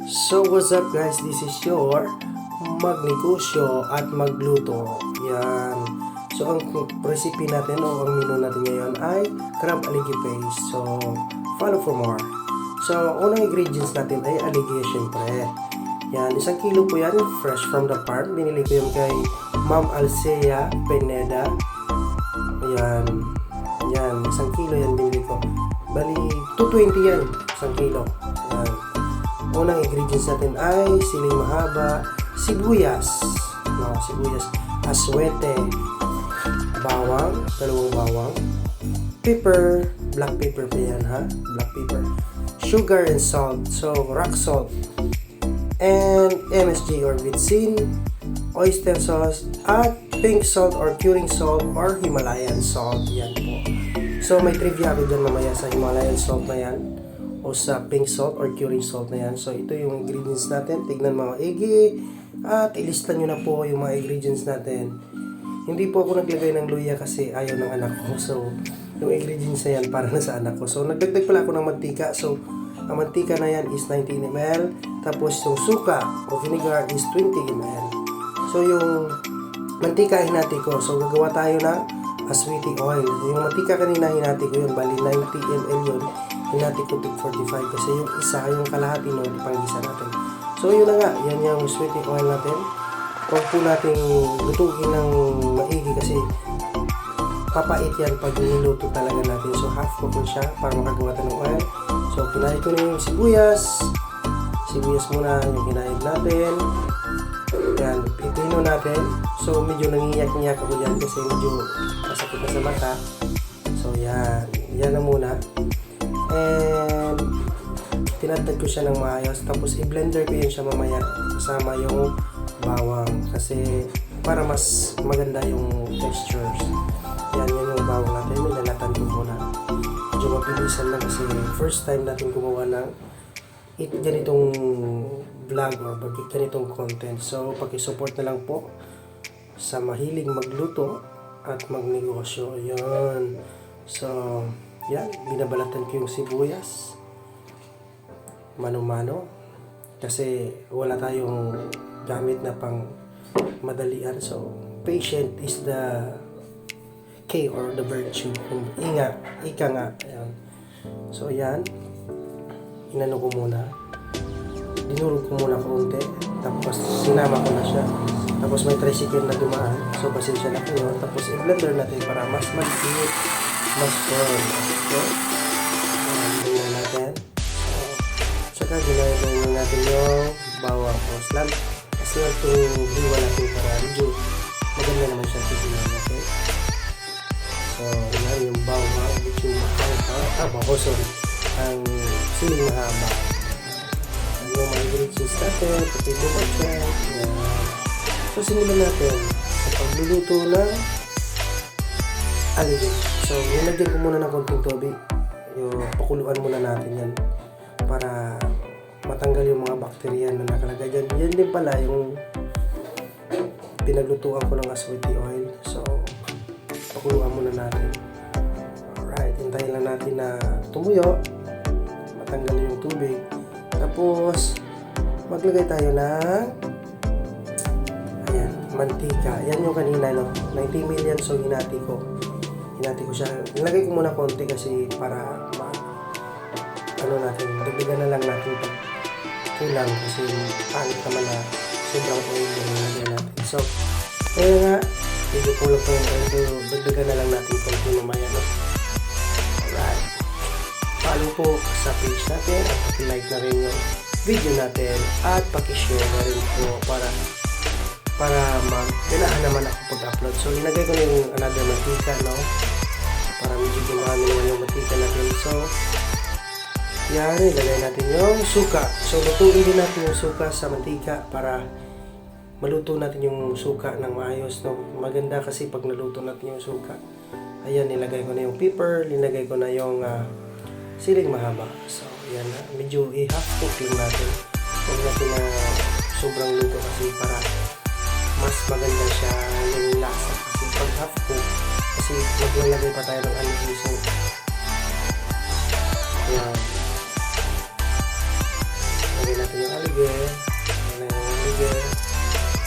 So what's up guys, this is your magnegosyo at magluto. Yan. So ang recipe natin o ang menu natin ngayon ay crab aliggy paste. So follow for more. So unang ingredients natin ay aliggy syempre. Yan, 1 kilo po yan, fresh from the farm. Binili ko yung kay Ma'am Alcea Pineda. Yan. Yan, 1 kilo yan binili ko. Bali, 220 yan, 1 kilo. Yan. Unang ingredients natin ay siling mahaba, sibuyas, sibuyas, aswete, bawang, 2 bawang, pepper, black pepper pa yan ha, black pepper, sugar and salt, so rock salt, and MSG or vitsin, oyster sauce, at pink salt or curing salt or Himalayan salt, yan po. So may trivia ako dyan mamaya sa Himalayan salt na yan o sa pink salt or curing salt na yan. So ito yung ingredients natin. Tignan mga igi at ilista nyo na po yung mga ingredients natin. Hindi po ako naglagay ng luya kasi ayaw ng anak ko. So yung ingredients na yan para na sa anak ko. So nagdagdag pala ako ng mantika. So ang mantika na yan is 19 ml. Tapos yung suka o vinegar is 20 ml. So yung mantika hinati ko. So gagawa tayo ng aswiti oil. Yung mantika kanina hinati ko yun. Bali 90 ml yun. Hinati ko 45 kasi yung isa, yung kalahati nun, ipangisa natin. So yun na nga, yan yung sweetie oil natin. Huwag po natin lutuin ng maigi kasi papait yan pag niluto talaga natin. So half cook siya para makagawa tayo ng oil. So kinahid ko na yung sibuyas. Sibuyas muna yung kinahid natin. Yan, pipino natin. So medyo nangiyak-ngiyak ako dyan kasi medyo masakit na sa mata. So yan, yan na muna. And tinatag ko siya ng maayos, tapos i-blender ko yun siya mamaya kasama yung bawang kasi para mas maganda yung textures. Yan yung bawang natin, nilalatan ko muna. Medyo mabilisan lang kasi first time natin gumawa ng ganitong vlog or ganitong content. So paki-support na lang po sa mahilig magluto at magnegosyo. Yan. So yan, binabalatan ko yung sibuyas mano-mano kasi wala tayong gamit na pang madalian. So patient is the key or the virtue. Ika nga. Ayan. So yan, inano ko muna, dinurog ko muna konti, tapos sinama ko na siya, tapos may tricycle na dumaan, so pasensya na kayo, tapos i-blender natin para mas mag-eat, mas firm. So, tingnan natin. Saka ginagawa natin yung bawang o slant. Kasi yung hiwa natin para medyo maganda naman siya tignan. Okay? So, yan yung bawang. Medyo mahaba. Sorry. Ang siling mahaba. Yung mga ingredients natin. Potato butcher. So, simulan natin sa pagluluto ng aliggy. So, nilagyan ko muna ng konting tubig. Yung pakuluan muna natin yan para matanggal yung mga bakterya na nakalagay dyan. Yan din pala yung pinaglutuan ko ng aswiti oil. So, pakuluan muna natin. Alright, hintayin lang natin na tumuyo. Matanggal yung tubig. Tapos, maglagay tayo ng mantika. Yan yung kanina, no? 90 million. So, hinati ko siya. Nilagay ko muna konti kasi para dagdagan na lang natin pag kulang kasi pangit naman na sobrang oil yung nilagay natin. So, kaya nga, medyo kulang pa yung oil. So, dagdagan na lang natin konti mamaya, no? Alright. Follow po sa page natin at paki-like na rin yung video natin at paki-share na rin po para ganahan naman ako pag-upload. So, linagay ko na yung another mantika, no? Para medyo gumami naman yung mantika natin. So, yan, ilagay natin yung suka. So, lutuin din natin yung suka sa mantika para maluto natin yung suka ng maayos, no? Maganda kasi pag naluto natin yung suka. Ayan, nilagay ko na yung pepper, linagay ko na yung siling mahaba. So, yan na. Medyo i-half cook lang natin. Huwag natin na sobrang luto kasi para mas maganda siya yung lasa. Kasi pag half cook, kasi maglalagay pa tayo ng aliggy. So, yan. Ilagay natin yung alige. Ilagay natin yung alige.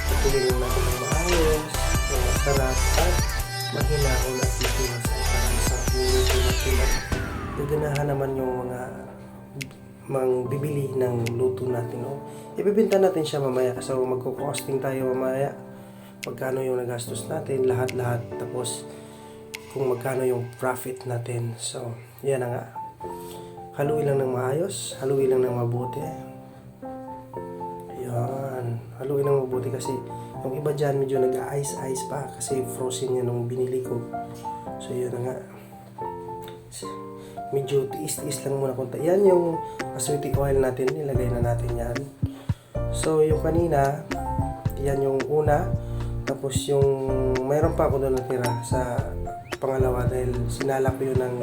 Patuloy lang natin ng maayos. Masarap at mahinahon at matiwas ay para isang minuto natin at gaganahan naman yung mga bibili ng luto natin. No? Ibibenta natin siya mamaya. So magko-costing tayo mamaya. Magkano yung nagastos natin, lahat-lahat. Tapos kung magkano yung profit natin. So yan na nga. Haluin lang ng maayos. Haluin lang ng mabuti. Yan. Haluin ng mabuti kasi yung iba dyan medyo nag-ice-ice pa kasi frozen yan nung binili ko. So yun na nga. Medyo tiis-tiis lang muna konti. Yan yung aswiti oil natin. Nilagay na natin yan. So yung kanina, yan yung una. Tapos yung mayroon pa ako doon natira sa pangalawa dahil sinala ko yun ng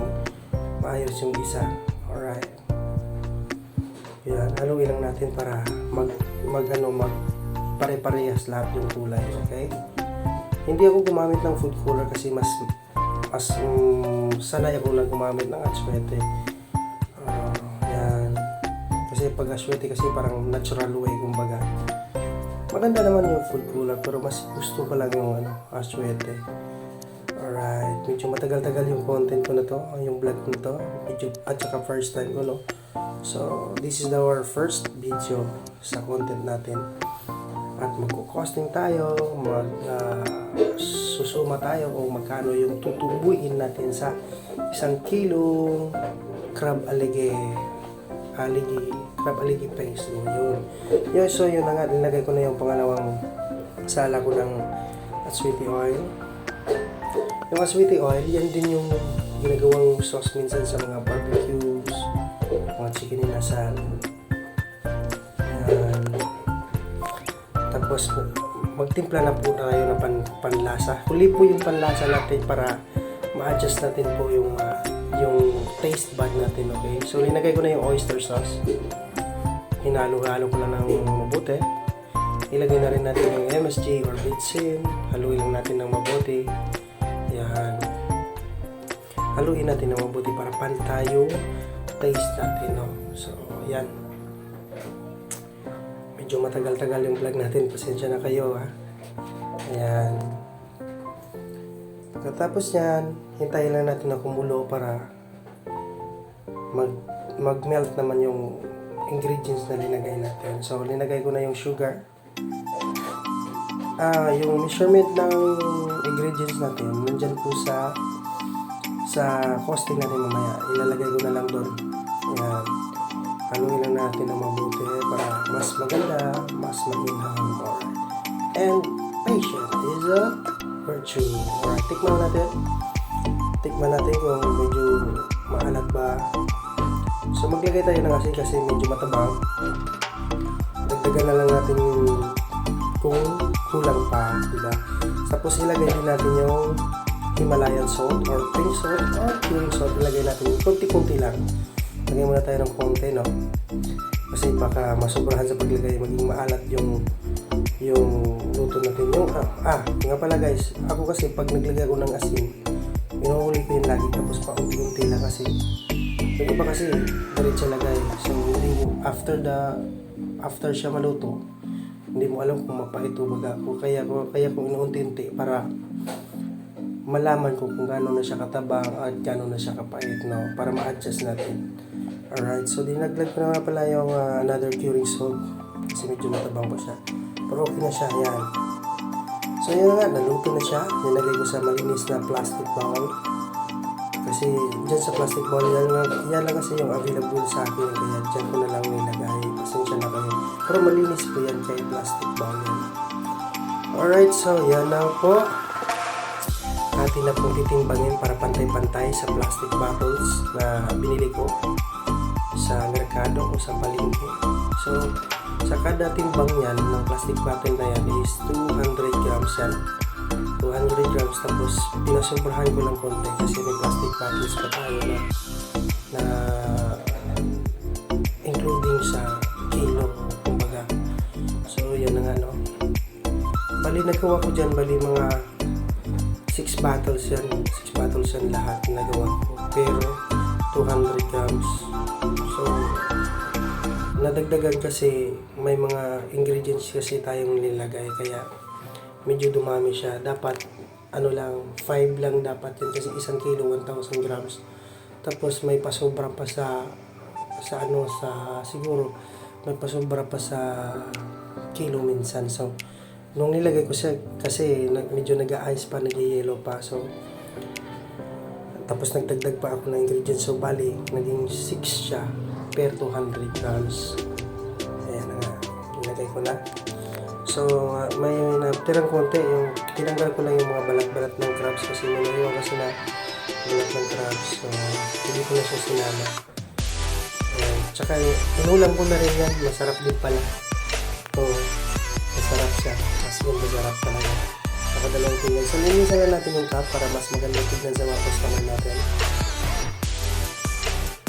maayos yung isa. Alright. Yan. Haluin lang natin para mag pare-parehas lahat yung kulay. Okay? Hindi ako gumamit ng food color kasi mas sanay ako lang gumamit ng aswete. Yan. Kasi pag aswete kasi parang natural way kumbaga. Maganda naman yung food color pero mas gusto ko lang yung aswete. Alright. Medyo matagal-tagal yung content ko na to, yung vlog ko na to. Medyo, at saka first time ko, no? So, this is our first video sa content natin. At magko-costing tayo, susuma tayo kung magkano yung tutubuin natin sa 1 kilong crab aligi paste. Yun. So yun na nga, nilagay ko na yung pangalawang sala ko ng aswiti oil. Yung aswiti oil, yan din yung ginagawang sauce minsan sa mga barbecues, mga chicken inasal. Yan. Tapos magtimpla na po tayo ng panlasa. Huli po yung panlasa natin para ma-adjust natin po yung taste bud natin, okay? So linagay ko na yung oyster sauce. Hinalo-halo ko na ng mabuti. Ilagay na rin natin yung MSG or bitsin. Haluin lang natin ng mabuti. Yan. Haluin natin ng mabuti para pantay yung taste natin, no? So yan. Medyo matagal-tagal yung vlog natin. Pasensya na kayo, ha. Ayan. Pagkatapos yan, hintayin lang natin na kumulo para mag-melt naman yung ingredients na linagay natin. So, linagay ko na yung sugar. Yung measurement ng ingredients natin, nandyan po sa costing natin mamaya. Ilalagay ko na lang doon. Ayan. Haluin lang natin ng mabuti para mas maganda, mas maginhawa. And patience is a virtue. Alright, tikman natin. Tikman natin kung medyo maalat ba. So maglagay tayo ng asin kasi medyo matabang. Dagdagan na lang natin kung kulang pa, diba? Tapos ilagay din natin yung Himalayan salt or pink salt or curing salt. Ilagay natin yung konti-konti lang. Lagay muna tayo ng konti, no? Kasi baka masobrahan sa paglagay, maging maalat yung luto natin. Nga pala guys, ako kasi pag naglagay ko ng asin, inuhuli ko yun lagi tapos paunti-unti lang kasi. Yung iba kasi, diretso lagay. So, hindi mo, after siya maluto, hindi mo alam kung mapait o baga. Kaya ko inuunti-unti para malaman ko kung gaano na siya katabang at gaano na siya kapait, no? Para ma-adjust natin. Alright, so dinaglag ko na nga pala yung another curing salt kasi medyo matabang pa siya. Pero okay na siya, yan. So yun na nga, naluto na siya. Nilagay ko sa malinis na plastic bowl. Kasi dyan sa plastic bowl, yan lang kasi yung available sa akin. Kaya dyan ko na lang nilagay. Pasensya na kayo. Pero malinis po yan kay plastic bowl yan. Alright, so yan na po. Atin na pong titimbangin para pantay-pantay sa plastic bottles na binili ko sa merkado o sa palengke. So, sa kada timbang yan ng plastic bottle na yan is 200 grams yan. 200 grams tapos pinasumbrahan ko ng konti kasi may plastic bottles pa tayo na including sa kilo, kumbaga. So, yan na nga, no. Bali, nagawa ko dyan, mga 6 bottles yan. 6 bottles yan lahat nagawa ko. Pero, 200 grams. So, nadagdagan kasi may mga ingredients kasi tayong nilagay kaya medyo dumami siya. Dapat ano lang, 5 lang dapat yun kasi 1 kilo 1,000 grams. Tapos may pasobra pa sa siguro may pasobra pa sa kilo minsan. So nung nilagay ko siya kasi medyo nag-a-ice pa, nag-yellow pa. So tapos nagdagdag pa ako ng ingredients. So bali naging 6 siya per 200 grams. Ayan na nga, nilagay ko na. So may natirang konti, yung tinanggal ko lang yung mga balat-balat ng crabs kasi naniwan kasi na balat ng crabs. So hindi ko na siya sinama. Ayan. Tsaka inulam ko na rin yan, masarap din pala. So masarap siya, mas masarap talaga. Nakadalawang tingnan. So linisan na natin yung cup para mas maganda tignan sa mga customer natin.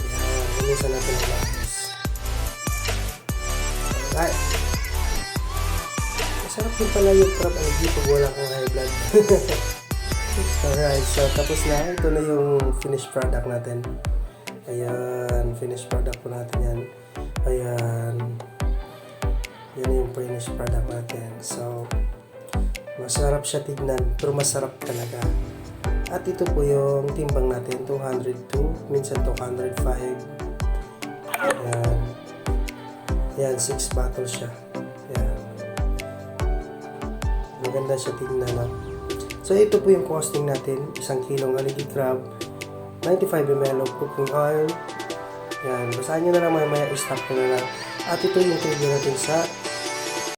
Ayan, linisan natin yung lapis. Alright. Masarap din pala yung crab algae pag wala kang high blood. Alright, so tapos na. Ito na yung finished product natin. Ayan, finished product po natin yan. Ayan. Yan yung finished product natin. So, masarap siya tignan, pero masarap talaga. At ito po yung timbang natin, 202, minsan 205. Ayan. Yan, 6 bottles siya. Ayan. Maganda siya tignan, no? So, ito po yung costing natin. 1 kilong algae crab, 95 ml of cooking oil. Yan, basahin nyo na lang mamaya, i-stop ko na lang. At ito yung trigger natin sa